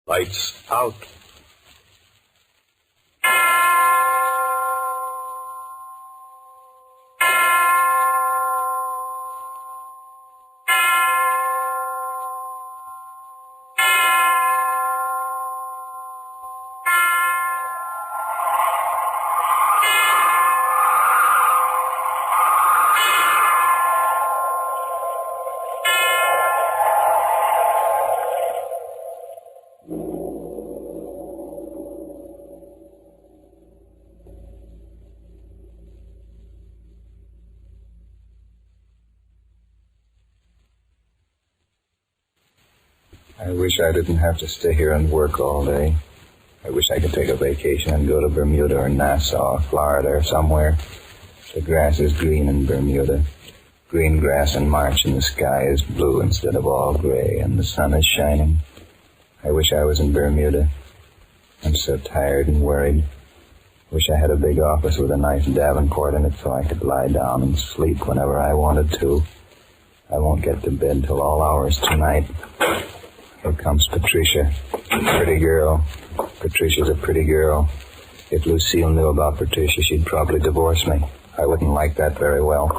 Lights out. I wish I didn't have to stay here and work all day. I wish I could take a vacation and go to Bermuda or Nassau, Florida or somewhere. The grass is green in Bermuda. Green grass in March and the sky is blue instead of all gray and the sun is shining. I wish I was in Bermuda. I'm so tired and worried. Wish I had a big office with a nice Davenport in it so I could lie down and sleep whenever I wanted to. I won't get to bed till all hours tonight. Here comes Patricia. Pretty girl. Patricia's a pretty girl. If Lucille knew about Patricia, she'd probably divorce me. I wouldn't like that very well.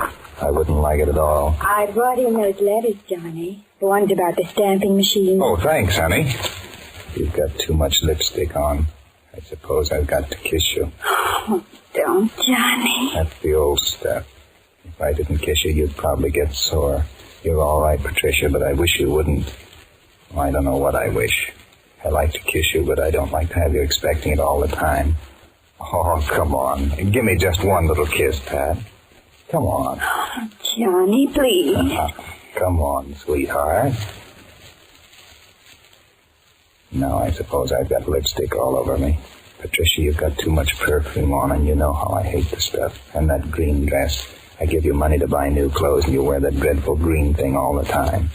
I wouldn't like it at all. I brought in those letters, Johnny. The ones about the stamping machine. Oh, thanks, honey. You've got too much lipstick on. I suppose I've got to kiss you. Oh, don't, Johnny. That's the old stuff. If I didn't kiss you, you'd probably get sore. You're all right, Patricia, but I wish you wouldn't. I don't know what I wish. I like to kiss you, but I don't like to have you expecting it all the time. Oh, come on. Give me just one little kiss, Pat. Come on. Oh, Johnny, please. Come on, sweetheart. Now I suppose I've got lipstick all over me. Patricia, you've got too much perfume on, and you know how I hate the stuff. And that green dress. I give you money to buy new clothes, and you wear that dreadful green thing all the time.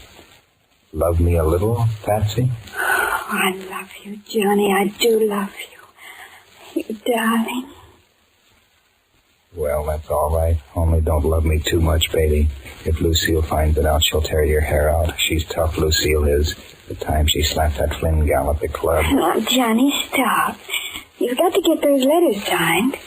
Love me a little, Patsy? Oh, I love you, Johnny. I do love you. You darling. Well, that's all right. Only don't love me too much, baby. If Lucille finds it out, she'll tear your hair out. She's tough, Lucille is. The time she slapped that Flynn gal at the club. Now, Johnny, stop. You've got to get those letters signed.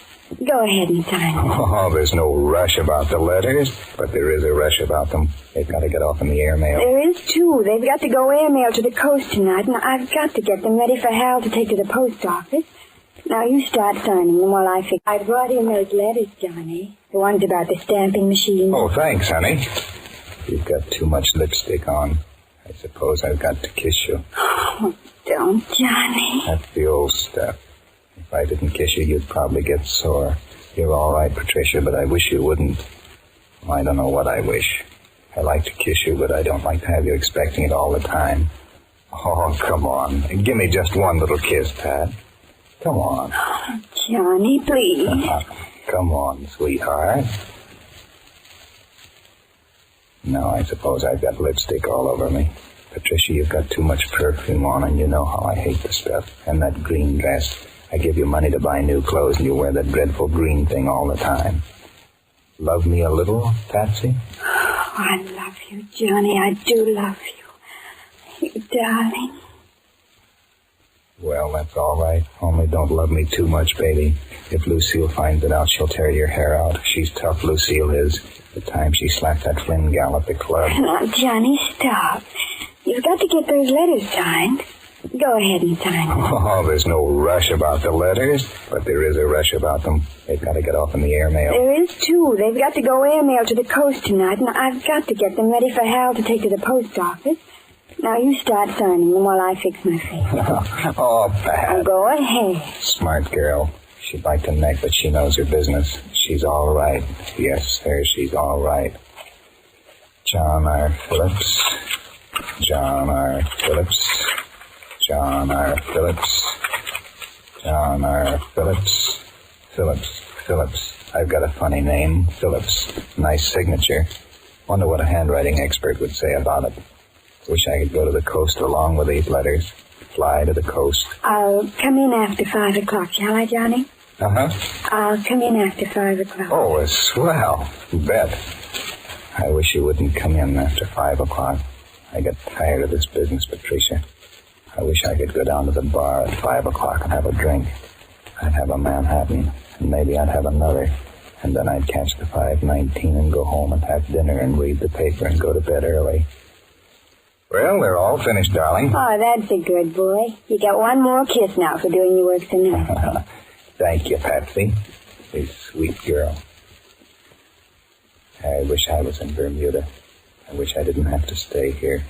Go ahead and sign them. Oh, there's no rush about the letters, but there is a rush about them. They've got to get off in the airmail. There is, too. They've got to go airmail to the coast tonight, and I've got to get them ready for Hal to take to the post office. Now, you start signing them while I fix. I brought in those letters, Johnny. The ones about the stamping machine. Oh, thanks, honey. You've got too much lipstick on. I suppose I've got to kiss you. Oh, don't, Johnny. That's the old stuff. If I didn't kiss you, you'd probably get sore. You're all right, Patricia, but I wish you wouldn't. I don't know what I wish. I like to kiss you, but I don't like to have you expecting it all the time. Oh, come on. Give me just one little kiss, Pat. Come on. Oh, Johnny, please. Come on, sweetheart. Now I suppose I've got lipstick all over me. Patricia, you've got too much perfume on, and you know how I hate the stuff. And that green dress. I give you money to buy new clothes, and you wear that dreadful green thing all the time. Love me a little, Patsy? Oh, I love you, Johnny. I do love you. You darling. Well, that's all right. Only don't love me too much, baby. If Lucille finds it out, she'll tear your hair out. She's tough, Lucille is. The time she slapped that Flynn gal at the club. Now, Johnny, stop. You've got to get those letters signed. Go ahead and sign them. Oh, there's no rush about the letters, but there is a rush about them. They've got to get off in the airmail. There is, too. They've got to go airmail to the coast tonight, and I've got to get them ready for Hal to take to the post office. Now, you start signing them while I fix my face. Oh, Pat. Now, go ahead. Smart girl. She'd like to neck, but she knows her business. She's all right. Yes, sir, she's all right. John R. Phillips. John R. Phillips. John R. Phillips. John R. Phillips. Phillips. I've got a funny name. Phillips. Nice signature. Wonder what a handwriting expert would say about it. Wish I could go to the coast along with these letters. Fly to the coast. I'll come in after 5 o'clock, shall I, Johnny? Uh-huh. I'll come in after 5 o'clock. Oh, it's swell. Bet. I wish you wouldn't come in after 5 o'clock. I get tired of this business, Patricia. I wish I could go down to the bar at 5 o'clock and have a drink. I'd have a Manhattan, and maybe I'd have another. And then I'd catch the 5:19 and go home and have dinner and read the paper and go to bed early. Well, they're all finished, darling. Oh, that's a good boy. You got one more kiss now for doing your work tonight. Thank you, Patsy. You sweet girl. I wish I was in Bermuda. I wish I didn't have to stay here.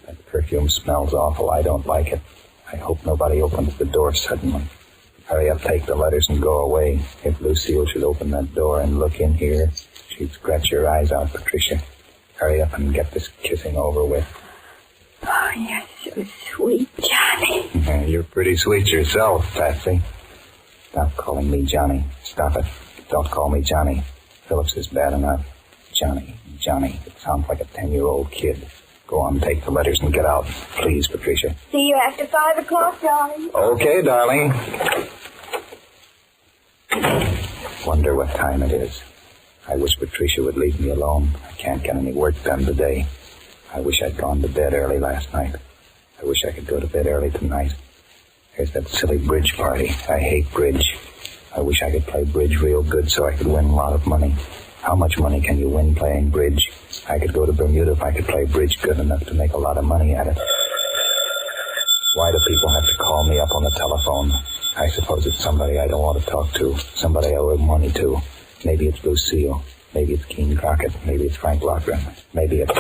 That perfume smells awful. I don't like it. I hope nobody opens the door suddenly. Hurry up, take the letters and go away. If Lucille should open that door and look in here, she'd scratch your eyes out, Patricia. Hurry up and get this kissing over with. Oh, you're so sweet, Johnny. You're pretty sweet yourself, Patsy. Stop calling me Johnny. Stop it. Don't call me Johnny. Phillips is bad enough. Johnny. It sounds like a 10-year-old kid. Go on, take the letters and get out. Please, Patricia. See you after 5 o'clock, darling. Okay, darling. Wonder what time it is. I wish Patricia would leave me alone. I can't get any work done today. I wish I'd gone to bed early last night. I wish I could go to bed early tonight. There's that silly bridge party. I hate bridge. I wish I could play bridge real good so I could win a lot of money. How much money can you win playing bridge? I could go to Bermuda if I could play bridge good enough to make a lot of money at it. Why do people have to call me up on the telephone? I suppose it's somebody I don't want to talk to, somebody I owe money to. Maybe it's Lucille. Maybe it's Keene Crockett. Maybe it's Frank Lochran. Maybe it's...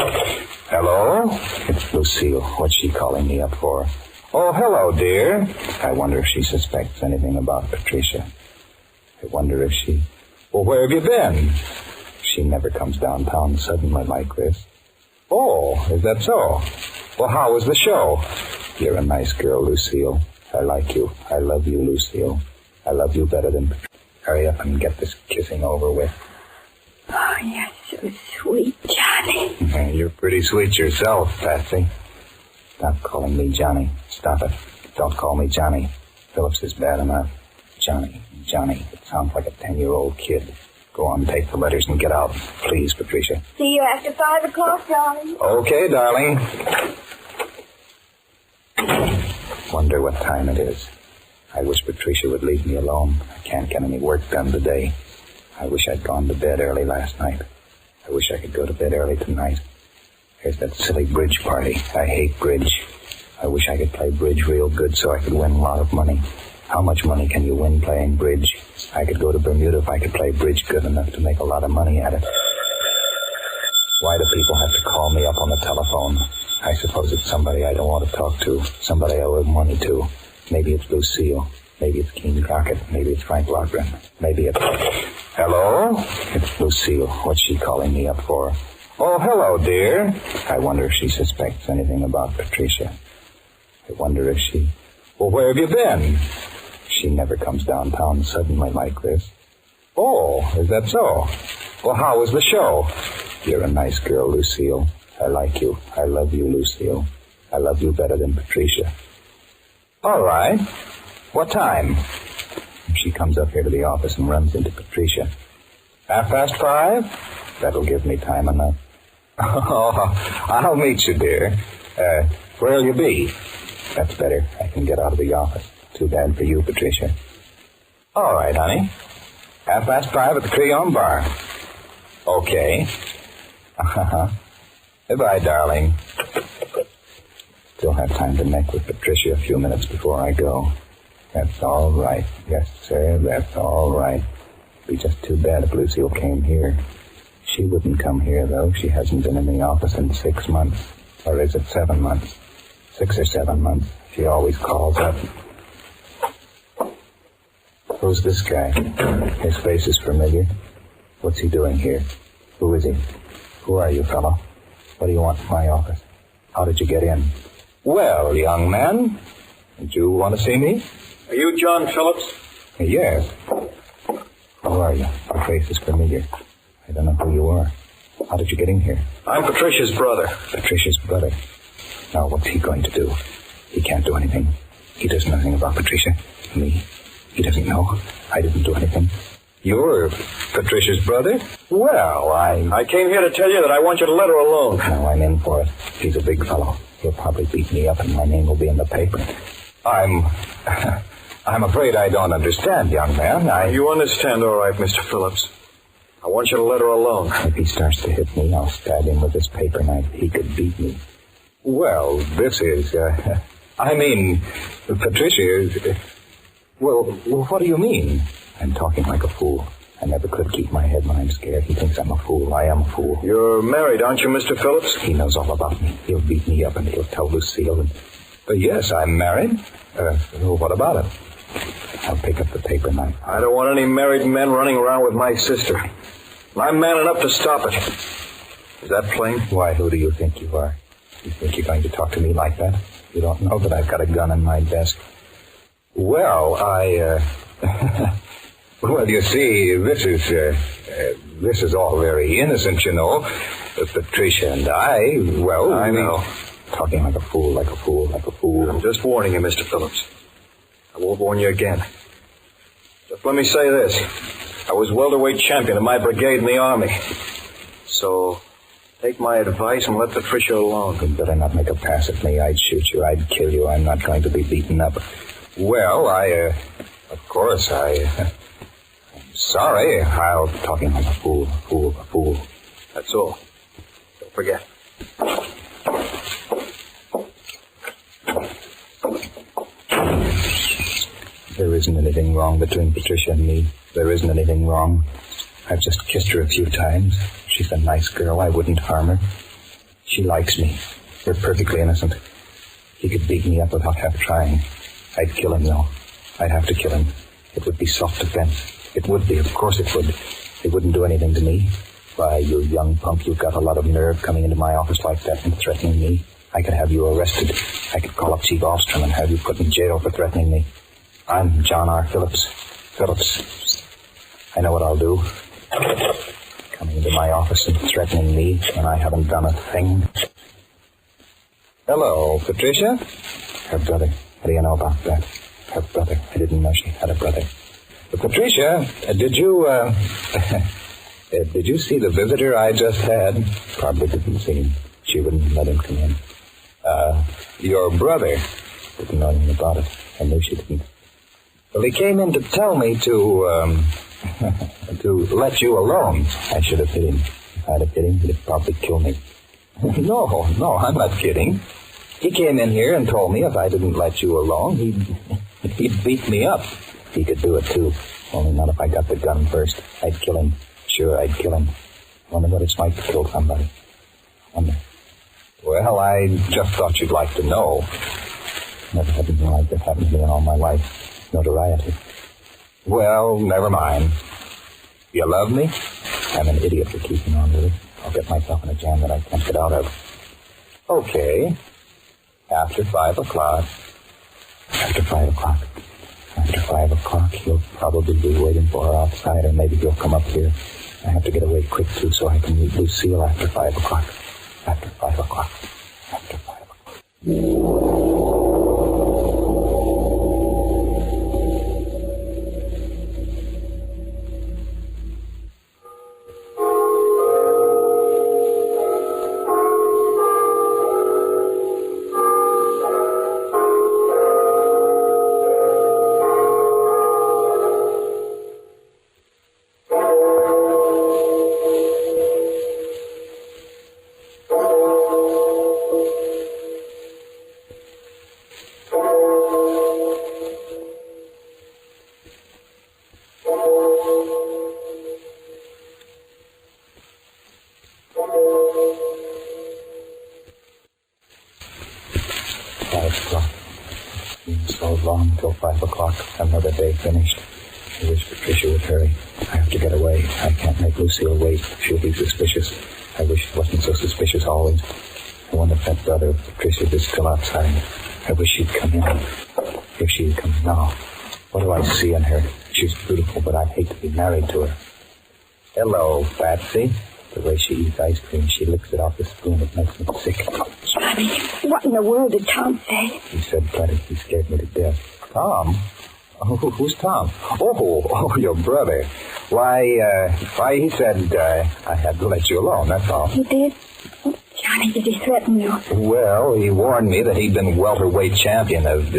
Hello? It's Lucille. What's she calling me up for? Oh, hello, dear. I wonder if she suspects anything about Patricia. I wonder if she... Well, where have you been? She never comes downtown suddenly like this. Oh, is that so? Well, how was the show? You're a nice girl, Lucille. I like you. I love you, Lucille. I love you better than Patricia. Hurry up and get this kissing over with. Oh, you're so sweet, Johnny. You're pretty sweet yourself, Patsy. Stop calling me Johnny. Stop it. Don't call me Johnny. Phillips is bad enough. Johnny. It sounds like a 10-year-old kid. Go on, take the letters and get out. Please, Patricia. See you after 5 o'clock, darling. Okay, darling. Wonder what time it is. I wish Patricia would leave me alone. I can't get any work done today. I wish I'd gone to bed early last night. I wish I could go to bed early tonight. There's that silly bridge party. I hate bridge. I wish I could play bridge real good so I could win a lot of money. How much money can you win playing bridge? I could go to Bermuda if I could play bridge good enough to make a lot of money at it. Why do people have to call me up on the telephone? I suppose it's somebody I don't want to talk to, somebody I owe money to. Maybe it's Lucille. Maybe it's Keene Crockett. Maybe it's Frank Lochran. Maybe it's... Hello? It's Lucille. What's she calling me up for? Oh, hello, dear. I wonder if she suspects anything about Patricia. I wonder if she... Well, where have you been? She never comes downtown suddenly like this. Oh, is that so? Well, how was the show? You're a nice girl, Lucille. I like you. I love you, Lucille. I love you better than Patricia. All right. What time? She comes up here to the office and runs into Patricia. 5:30? That'll give me time enough. Oh, I'll meet you, dear. Where'll you be? That's better. I can get out of the office. Too bad for you, Patricia. All right, honey. 5:30 at the Creole Bar. Okay. Goodbye, darling. Still have time to neck with Patricia a few minutes before I go. That's all right. Yes, sir, that's all right. It'd be just too bad if Lucille came here. She wouldn't come here, though. She hasn't been in the office in 6 months. Or is it 7 months? 6 or 7 months. She always calls up. Who's this guy? His face is familiar. What's he doing here? Who is he? Who are you, fellow? What do you want from my office? How did you get in? Well, young man, did you want to see me? Are you John Phillips? Yes. Who are you? Your face is familiar. I don't know who you are. How did you get in here? I'm Patricia's brother. Patricia's brother. Now, what's he going to do? He can't do anything. He does nothing about Patricia. Me. He doesn't know. I didn't do anything. You're Patricia's brother? Well, I came here to tell you that I want you to let her alone. No, I'm in for it. He's a big fellow. He'll probably beat me up and my name will be in the paper. I'm afraid I don't understand, young man. You understand, all right, Mr. Phillips. I want you to let her alone. If he starts to hit me, I'll stab him with this paper knife. He could beat me. Well, this is, Patricia, well, what do you mean? I'm talking like a fool. I never could keep my head when I'm scared. He thinks I'm a fool. I am a fool. You're married, aren't you, Mr. Phillips? He knows all about me. He'll beat me up and he'll tell Lucille. Yes, I'm married. What about it? I'll pick up the paper knife. I don't want any married men running around with my sister. I'm man enough to stop it. Is that plain? Why, who do you think you are? You think you're going to talk to me like that? You don't know that I've got a gun in my desk. Well, well, you see, this is all very innocent, you know. Patricia and I know. Talking like a fool, like a fool, like a fool. I'm just warning you, Mr. Phillips. I won't warn you again. Just let me say this. I was welterweight champion of my brigade in the Army. So, take my advice and let Patricia alone. You'd better not make a pass at me. I'd shoot you. I'd kill you. I'm not going to be beaten up. Well, I'm sorry. I'll talking like a fool, a fool, a fool. That's all. Don't forget. There isn't anything wrong between Patricia and me. There isn't anything wrong. I've just kissed her a few times. She's a nice girl. I wouldn't harm her. She likes me. We're perfectly innocent. He could beat me up without half trying. I'd kill him, though. I'd have to kill him. It would be self-defense. It would be. Of course it would. They wouldn't do anything to me. Why, you young punk, you've got a lot of nerve coming into my office like that and threatening me. I could have you arrested. I could call up Chief Ostrom and have you put in jail for threatening me. I'm John R. Phillips. I know what I'll do. Coming into my office and threatening me when I haven't done a thing. Hello, Patricia? Her brother. What do you know about that? Her brother. I didn't know she had a brother. But Patricia, did you see the visitor I just had? Probably didn't see him. She wouldn't let him come in. Your brother. Didn't know anything about it. I knew she didn't. Well, he came in to tell me to let you alone. I should have hit him. If I'd have hit him, he'd probably kill me. No, I'm not kidding. He came in here and told me if I didn't let you alone, he'd beat me up. He could do it, too. Only not if I got the gun first. I'd kill him. Sure, I'd kill him. Wonder what it's like to kill somebody. Wonder. Well, I just thought you'd like to know. Never had anything like this happen to me in all my life. Notoriety. Well, never mind. You love me? I'm an idiot for keeping on with it. I'll get myself in a jam that I can't get out of. Okay. After 5 o'clock. After 5 o'clock. After 5 o'clock, he'll probably be waiting for her outside, or maybe he'll come up here. I have to get away quick, too, so I can meet Lucille after 5 o'clock. After 5 o'clock. After 5 o'clock. So long till 5 o'clock. Another day finished. I wish Patricia would hurry. I have to get away. I can't make Lucille wait. She'll be suspicious. I wish it wasn't so suspicious always. I wonder if that brother of Patricia's is still outside. I wish she'd come in. If she'd come now. What do I see in her? She's beautiful, but I'd hate to be married to her. Hello, Patsy. The way she eats ice cream, she licks it off the spoon. It makes me sick. Johnny, what in the world did Tom say? He said plenty. He scared me to death. Tom? Oh, who's Tom? Oh, your brother. Why, he said I had to let you alone, that's all. He did? Oh, Johnny, did he threaten you? Well, he warned me that he'd been welterweight champion of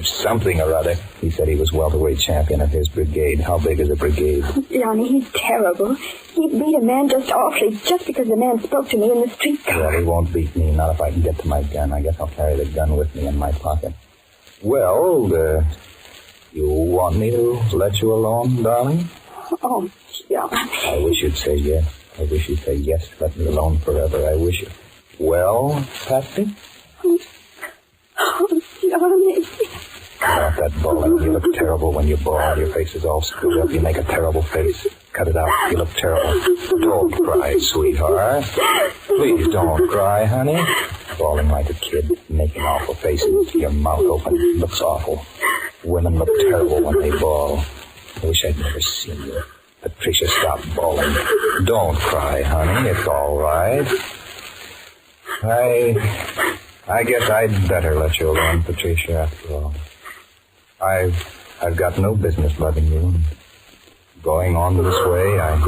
something or other. He said he was welterweight champion of his brigade. How big is a brigade? Johnny, he's terrible. He beat a man just awfully, just because the man spoke to me in the streetcar. Well, he won't beat me, not if I can get to my gun. I guess I'll carry the gun with me in my pocket. Well, you want me to let you alone, darling? Oh, Johnny. I wish you'd say yes. I wish you'd say yes, let me alone forever. I wish you. Well, Patsy? Oh, Johnny. Cut out that bawling. You look terrible when you bawl. Your face is all screwed up. You make a terrible face. Cut it out. You look terrible. Don't cry, sweetheart. Please don't cry, honey. Bawling like a kid, making awful faces, your mouth open. Looks awful. Women look terrible when they bawl. I wish I'd never seen you. Patricia, stop bawling. Don't cry, honey. It's all right. I guess I'd better let you alone, Patricia, after all. I've got no business loving you. Going on this way, I'm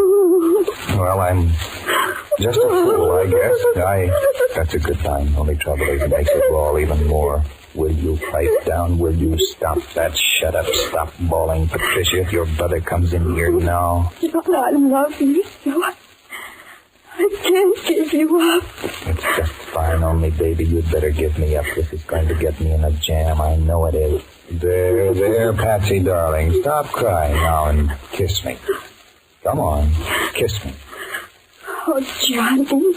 just a fool, I guess. That's a good time. Only trouble is it makes it bawl even more. Will you pipe down? Will you stop that? Shut up. Stop bawling, Patricia. If your brother comes in here now. John, I love you so. I can't give you up. It's just fine, only, baby, you'd better give me up. This is going to get me in a jam. I know it is. There, Patsy, darling. Stop crying now and kiss me. Come on, kiss me. Oh, Johnny.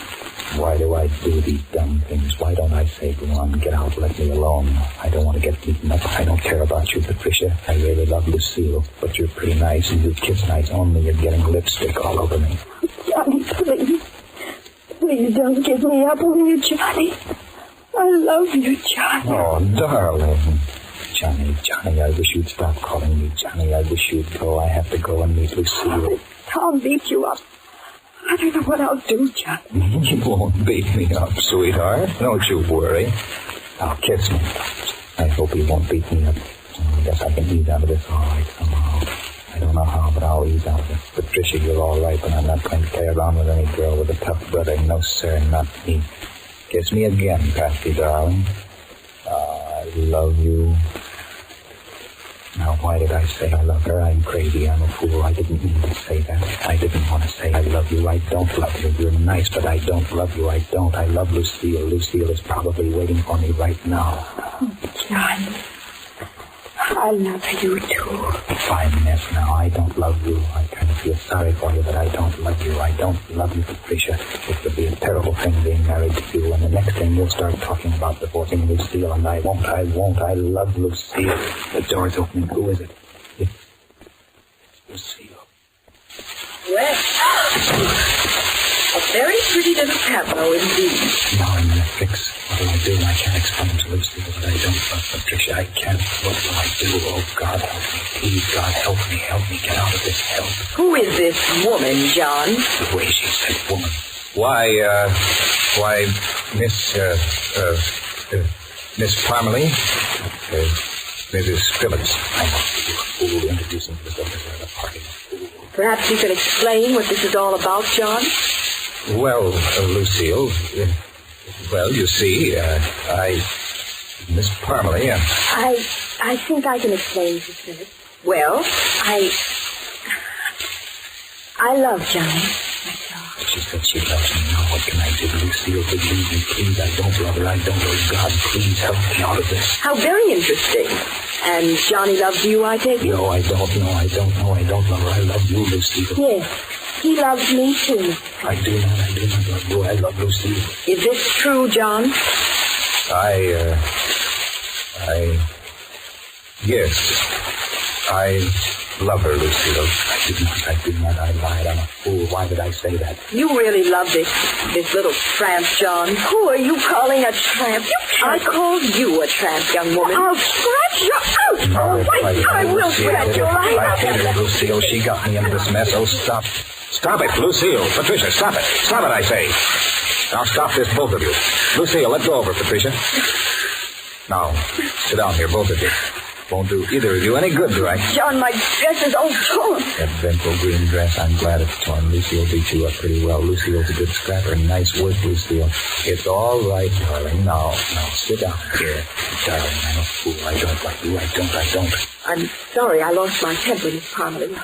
Why do I do these dumb things? Why don't I say, go on, get out, let me alone? I don't want to get beaten up. I don't care about you, Patricia. I really love Lucille, but you're pretty nice and you kiss nice, only you're getting lipstick all over me. Johnny, please. Please don't give me up, will you, Johnny? I love you, Johnny. Oh, darling. Johnny, I wish you'd stop calling me Johnny. I wish you'd go. I have to go and meet Lucille. Tom beat you up. I don't know what I'll do, Johnny. You won't beat me up, sweetheart. Don't you worry. Now, kiss me. I hope he won't beat me up. I guess I can ease out of this all right somehow. I don't know how, but I'll ease out of it. Patricia, you're all right, but I'm not going to play around with any girl with a tough brother. No, sir, not me. Kiss me again, Patsy, darling. I love you. Now, why did I say I love her? I'm crazy. I'm a fool. I didn't mean to say that. I didn't want to say I love you. I don't love you. You're nice, but I don't love you. I don't. I love Lucille. Lucille is probably waiting for me right now. Oh, John. I love you, too. Fine mess now. I don't love you. I kind of feel sorry for you, but I don't love you. I don't love you, Patricia. It would be a terrible thing being married to you, and the next thing you'll start talking about divorcing Lucille, and I won't. I love Lucille. The door's opening. Who is it? It's Lucille. Well, a very pretty little tableau indeed. Now I'm in a fix. What do I do? I can't explain to Lucille that I don't love Patricia. I can't. What do I do? Oh, God, help me. Please, God, help me. Help me get out of this. Help. Who is this woman, John? The way she said woman. Why, Miss Parmalee, Mrs. Phillips. I must be a fool introducing this other at a party. Perhaps you can explain what this is all about, John? Well, Lucille, well, you see, Miss Parmalee, I think I can explain, Mrs. Phillips. Well, I love Johnny. That's all. She said she loves me. Now what can I do? Lucille, believe me, please. I don't love her. I don't know. God, please help me out of this. how very interesting. And Johnny loves you, I take it? No, I don't know. I don't love her. I love you, Lucille. Yes, he loves me, too. I do not love you. I love Lucille. Is this true, John? Yes. I love her, Lucille. I did not. I lied. I'm a fool. Why did I say that? You really love this little tramp, John. Who are you calling a tramp? You I can't. called you a tramp, young woman. I'll scratch you out. No, Wait, I will Lucille, scratch you. I hate her, Lucille. She got me into this mess. Oh, stop. Stop it, Lucille. Patricia, stop it. Stop it, I say. Now stop this, both of you. Lucille, let go of her, Patricia. Now, sit down here, both of you. Won't do either of you any good, right? John, my dress is all torn. That dreadful green dress, I'm glad it's torn. Lucille beat you up pretty well. Lucille's a good scrapper. Nice work, Lucille. It's all right, darling. Now, sit down here. Darling, I'm a fool. I don't like you. I don't. I'm sorry I lost my temper, Miss Parmalee.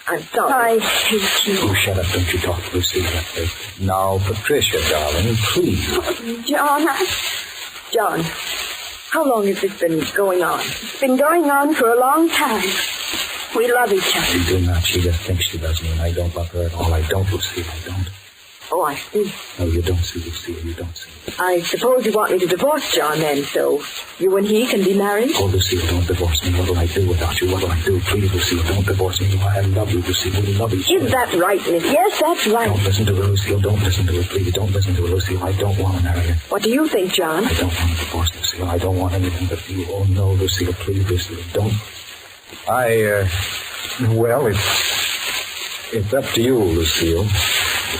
I'm sorry. I hate you. Oh, shut up. Don't you talk, Lucille. Now, Patricia, darling, please. John, how long has this been going on? It's been going on for a long time. We love each other. I do not. She just thinks she does me, and I don't love her at all. I don't, Lucille. I don't. Oh, I see. No, you don't see, Lucille. You don't see. I suppose you want me to divorce John then, so you and he can be married? Oh, Lucille, don't divorce me. What will I do without you? What will I do? Please, Lucille, don't divorce me. I love you, Lucille. We love each other. Is that right, Miss? Yes, that's right. Don't listen to her, Lucille. Don't listen to her, please. Don't listen to her, Lucille. I don't want to marry her. What do you think, John? I don't want a divorce, Lucille. I don't want anything but you. Oh, no, Lucille. Please, Lucille, don't. Well, it's up to you, Lucille.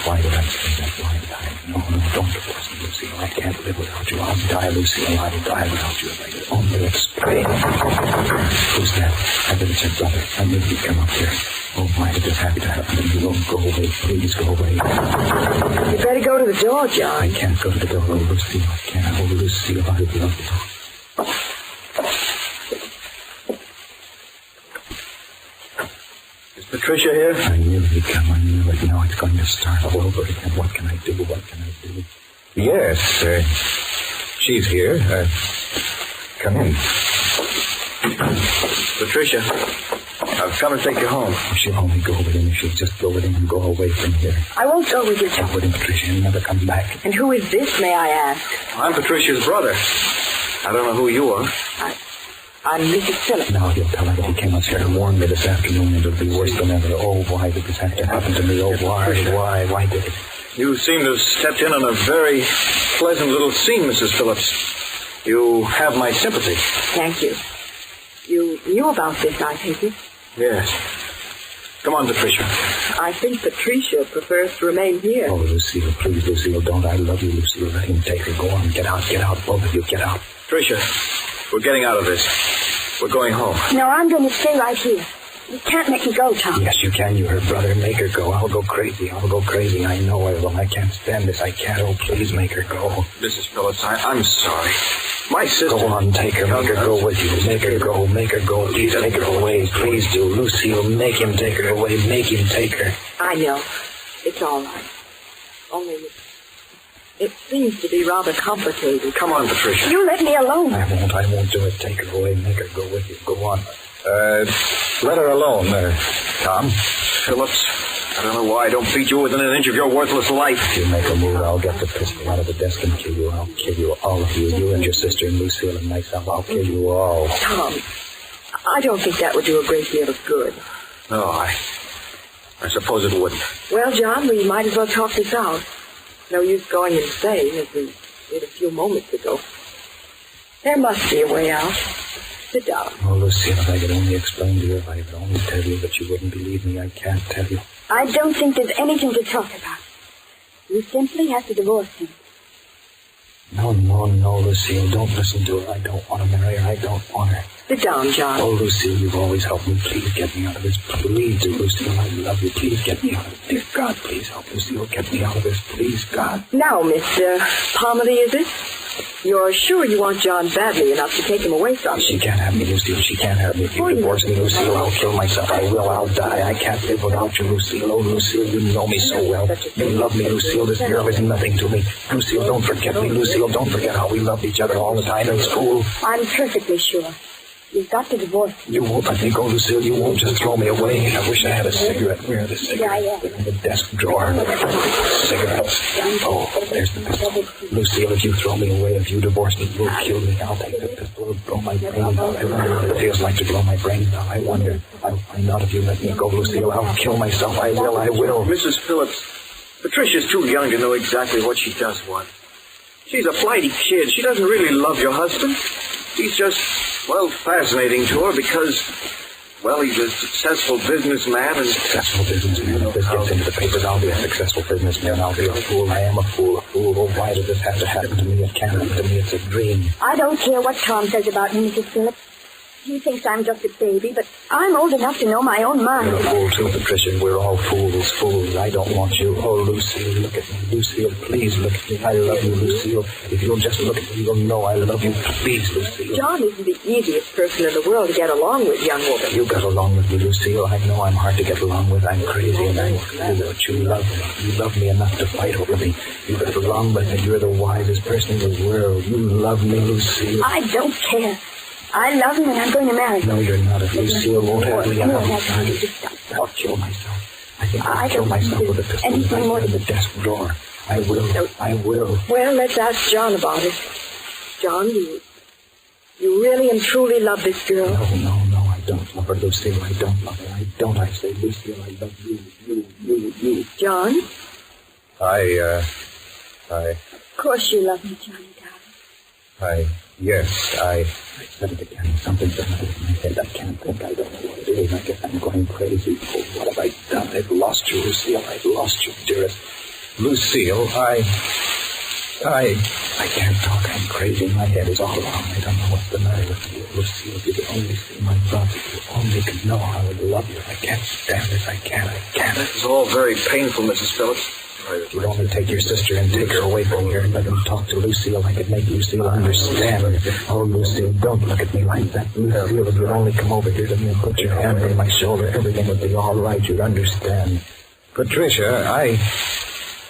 Why did I say that? Why did I? No, don't divorce me, Lucille. I can't live without you. I'll die, Lucille. I'll die without you if I could only explain. Who's that? I bet it's your brother. I knew he'd come up here. Oh, why did this have to happen to you? Oh, go away. Please go away. You better go to the door, John. I can't go to the door. Oh, Lucille, I can't. Oh, Lucille, I love you. Patricia here? I knew he'd come. I knew it. Now it's going to start all over again. What can I do? What can I do? Yes, she's here. Come in. Patricia, I've come to take you home. She'll only go with him. She'll just go with him and go away from here. I won't go with you, John. Go with him, Patricia, and never come back. And who is this, may I ask? I'm Patricia's brother. I don't know who you are. I'm Mrs. Phillips. Now he'll tell her that he came up here and warned me this afternoon. It'll be worse than ever. Oh, why did this have to happen to me? Oh, why did it? You seem to have stepped in on a very pleasant little scene, Mrs. Phillips. You have my sympathy. Thank you. You knew about this, I take it? Yes. Come on, Patricia. I think Patricia prefers to remain here. Oh, Lucille, please, Lucille, don't. I love you, Lucille. Let him take her. Go on, get out, both of you, get out. Patricia, we're getting out of this. We're going home. No, I'm going to stay right here. You can't make me go, Tom. Yes, you can. You heard brother. Make her go. I'll go crazy. I know I will. I can't stand this. I can't. Oh, please make her go. Mrs. Phillips, I'm sorry. My sister... Go on, take her. Make her go with you. Make her go. Please take her away. Please do. Lucille, make him take her away. Make him take her. I know. It's all right. Only it seems to be rather complicated. Come on, Patricia. You let me alone. I won't do it. Take her away. Make her go with you. Go on. Let her alone, Tom. Phillips, I don't know why I don't beat you within an inch of your worthless life. If you make a move, I'll get the pistol out of the desk and kill you. I'll kill you, all of you. You and your sister and Lucille and myself. I'll kill you all. Tom, I don't think that would do a great deal of good. No, I suppose it wouldn't. Well, John, we might as well talk this out. No use going insane, as we did a few moments ago. There must be a way out. Sit down. Oh, Lucille, if I could only explain to you, if I could only tell you, but you wouldn't believe me. I can't tell you. I don't think there's anything to talk about. You simply have to divorce him. No, Lucille, don't listen to her. I don't want to marry her. I don't want her. Sit down, John. Oh, Lucille, you've always helped me. Please get me out of this. Please do, Lucille. I love you. Please get me out of this. Dear God, please help Lucille. Get me out of this. Please, God. Now, Mr. Parmalee, is it? You're sure you want John badly enough to take him away from you? She can't have me, Lucille. She can't have me. If you divorce me, Lucille, I'll kill myself. I will. I'll die. I can't live without you, Lucille. Oh, Lucille, you know me so well. You love me, Lucille. This girl is nothing to me. Lucille, don't forget me. Lucille, don't forget how we loved each other all the time in school. I'm perfectly sure. You've got to divorce him. You won't let me go, Lucille. You won't just throw me away. I wish I had a cigarette. Where the cigarette? Yeah. In the desk drawer. Cigarettes. Oh, there's the pistol. Lucille, if you throw me away, if you divorce me, you'll kill me. I'll take the pistol. It'll blow my brains out. I wonder what it feels like to blow my brains out. I wonder. I'll find out if you let me go, Lucille. I'll kill myself. I will. Mrs. Phillips, Patricia's too young to know exactly what she does want. She's a flighty kid. She doesn't really love your husband. He's just, well, fascinating to her because, well, he's a successful businessman and... Successful businessman. If this gets into the papers, I'll be a successful businessman. I'll be a fool. I am a fool. Oh, why did this have to happen to me? It can't happen to me. It's a dream. I don't care what Tom says about me, Mrs. Phillips. He thinks I'm just a baby, but I'm old enough to know my own mind. You're a fool, too, Patricia. We're all fools. I don't want you. Oh, Lucille, look at me. Lucille, please look at me. I love you, Lucille. If you'll just look at me, you'll know I love you. Please, Lucille. John isn't the easiest person in the world to get along with, young woman. You got along with me, Lucille. I know I'm hard to get along with. I'm crazy and angry, but you love me. You love me enough to fight over me. You got along with me. You're the wisest person in the world. You love me, Lucille. I don't care. I love him and I'm going to marry him. No, you're not. If Lucille won't have me, I'll kill myself. I think I'll kill myself with a pistol right in the desk drawer. I will. Well, let's ask John about it. John, you really and truly love this girl? No, I don't love her, Lucille. I don't love her. I say, Lucille, I love you. John? Of course you love me, Johnny, darling. Yes, I said it again. Something's the matter with my head. I can't think. I don't know what it is. I guess I'm going crazy. Oh, what have I done? I've lost you, Lucille. I've lost you, dearest. Lucille, I can't talk. I'm crazy. My head is all wrong. I don't know what's the matter with you, Lucille. If you could only see my thoughts, if you only could know how I love you. I can't stand it. I can't. It's all very painful, Mrs. Phillips. If you'd only take your sister and take her away from here and let him talk to Lucille, I could make Lucille understand. Oh, Lucille, don't look at me like that. Lucille, if you'd only come over here to me and put your hand on my shoulder, everything would be all right. You'd understand. Patricia, I...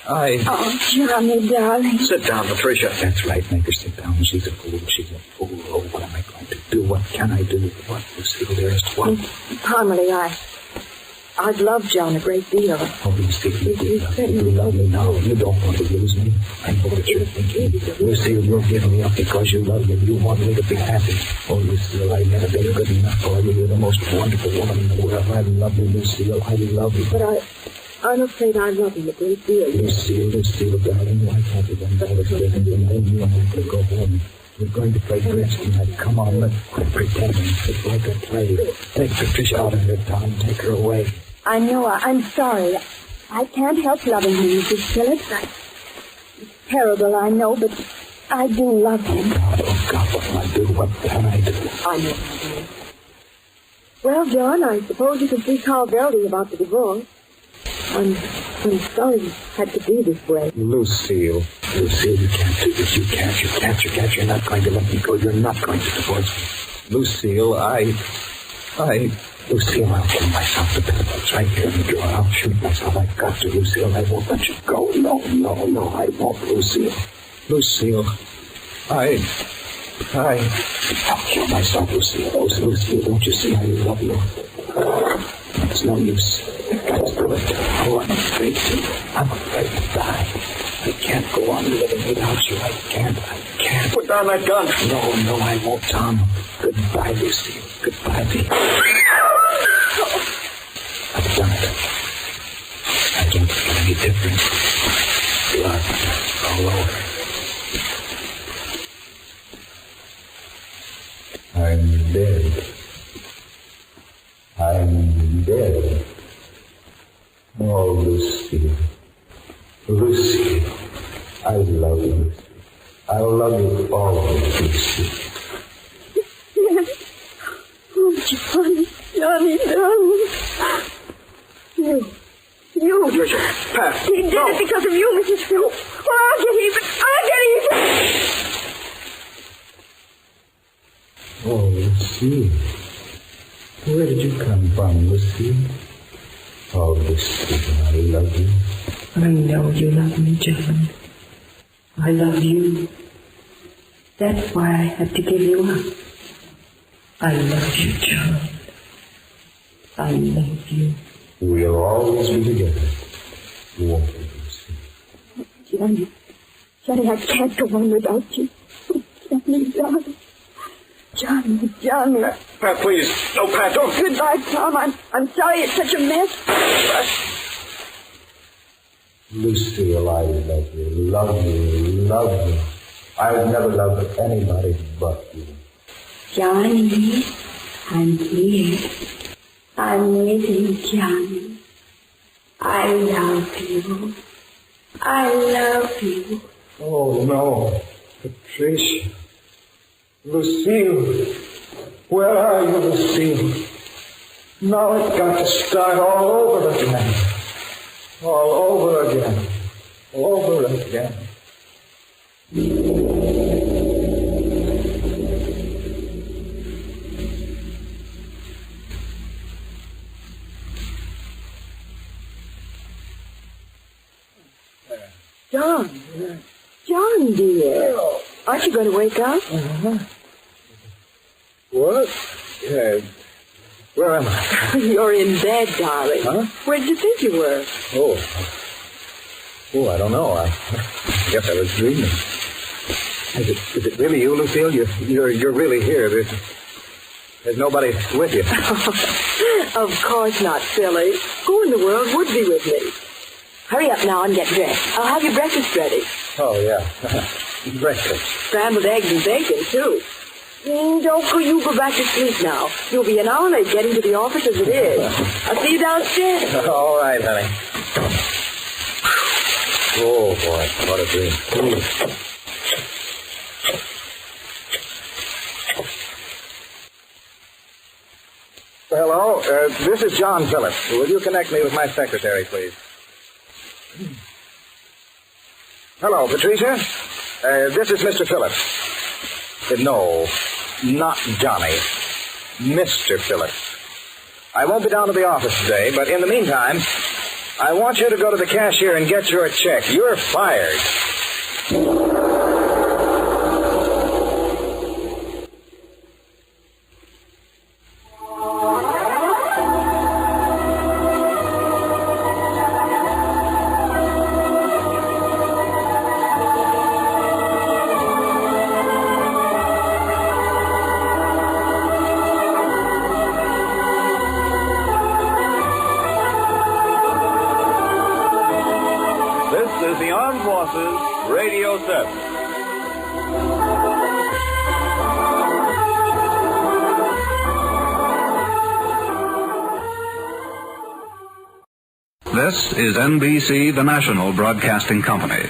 Oh, Johnny, darling. Sit down, Patricia. That's right. Make her sit down. She's a fool. Oh, what am I going to do? What can I do? What, Lucille, dearest? What? Parmalee, I've loved John a great deal. Oh, Lucille, you love me now. You don't want to lose me. I know what you're thinking. Lucille, you're giving me up because you love me. You want me to be happy. Oh, Lucille, I've never been good enough for you. You're the most wonderful woman in the world. I love you, Lucille. I love you. But I'm afraid I love him a great deal. Lucille, darling, why can't we then all this business and then you and I could go home? We're going to play bridge tonight. Come on, let's quit pretending. It's like a play. Take Patricia out of here, Tom. Take her away. I know. I'm sorry. I can't help loving him, Mrs. Phillips. It's terrible, I know, but I do love him. Oh, God, what can I do? What can I do? I know, my dear. Well, John, I suppose you can see Carl Belding about the divorce. I'm sorry it had to be this way. Lucille, you can't do this. You can't. You're not going to let me go. You're not going to divorce me. Lucille, Lucille, I'll kill myself. The pistol's right here in the drawer. I'll shoot myself. I've got to, Lucille. I won't let you go. No, I won't, Lucille. Lucille, I'll kill myself, Lucille. Oh, Lucille, don't you see I love you? It's no use. I've got to do it. Oh, I'm afraid to. I'm afraid to die. I can't go on living without you. I can't. put down that gun. No, I won't, Tom. Goodbye, Lucille. Goodbye, baby. I've done it. I don't feel any different. Blood all over. I'm dead. Oh, Lucille, I love you. I love you always, Lucille. Oh, Johnny, darling. You. Patricia, Pat. He did it because of you, Mrs. Phillips. Well, I'll get even. Oh, Lucille. Where did you come from, Lucille? Oh, Lucille, I love you. I know you love me, John. I love you. That's why I had to give you up. I love you, John. I love you. We'll always be together. Won't we, Lucille? Johnny, I can't go on without you. Johnny, darling. Johnny. Pat, please. No, Pat, don't. Goodbye, Tom. I'm sorry it's such a mess. Lucille, I love you. Love you. I've never loved anybody but you. Johnny, I'm here. I'm with you, Johnny. I love you. Oh, no. Patricia. Lucille. Where are you, Lucille? Now it's got to start all over again. All over again. Over again. John, dear. Aren't you going to wake up? What? Where am I? You're in bed, darling. Huh? Where did you think you were? Oh, I don't know. I guess I was dreaming. Is it really you, Lucille? You're really here. There's nobody with you. Of course not, silly. Who in the world would be with me? Hurry up now and get dressed. I'll have your breakfast ready. Oh, yeah. Breakfast. Scrambled eggs and bacon, too. Don't you go back to sleep now. You'll be an hour late getting to the office as it is. I'll see you downstairs. All right, honey. Oh, boy, what a dream. Hello, this is John Phillips. Will you connect me with my secretary, please? Hello, Patricia. This is Mr. Phillips. No, not Johnny. Mr. Phillips. I won't be down to the office today, but in the meantime, I want you to go to the cashier and get your check. You're fired. This is the Armed Forces Radio Service. This is NBC, the national broadcasting company.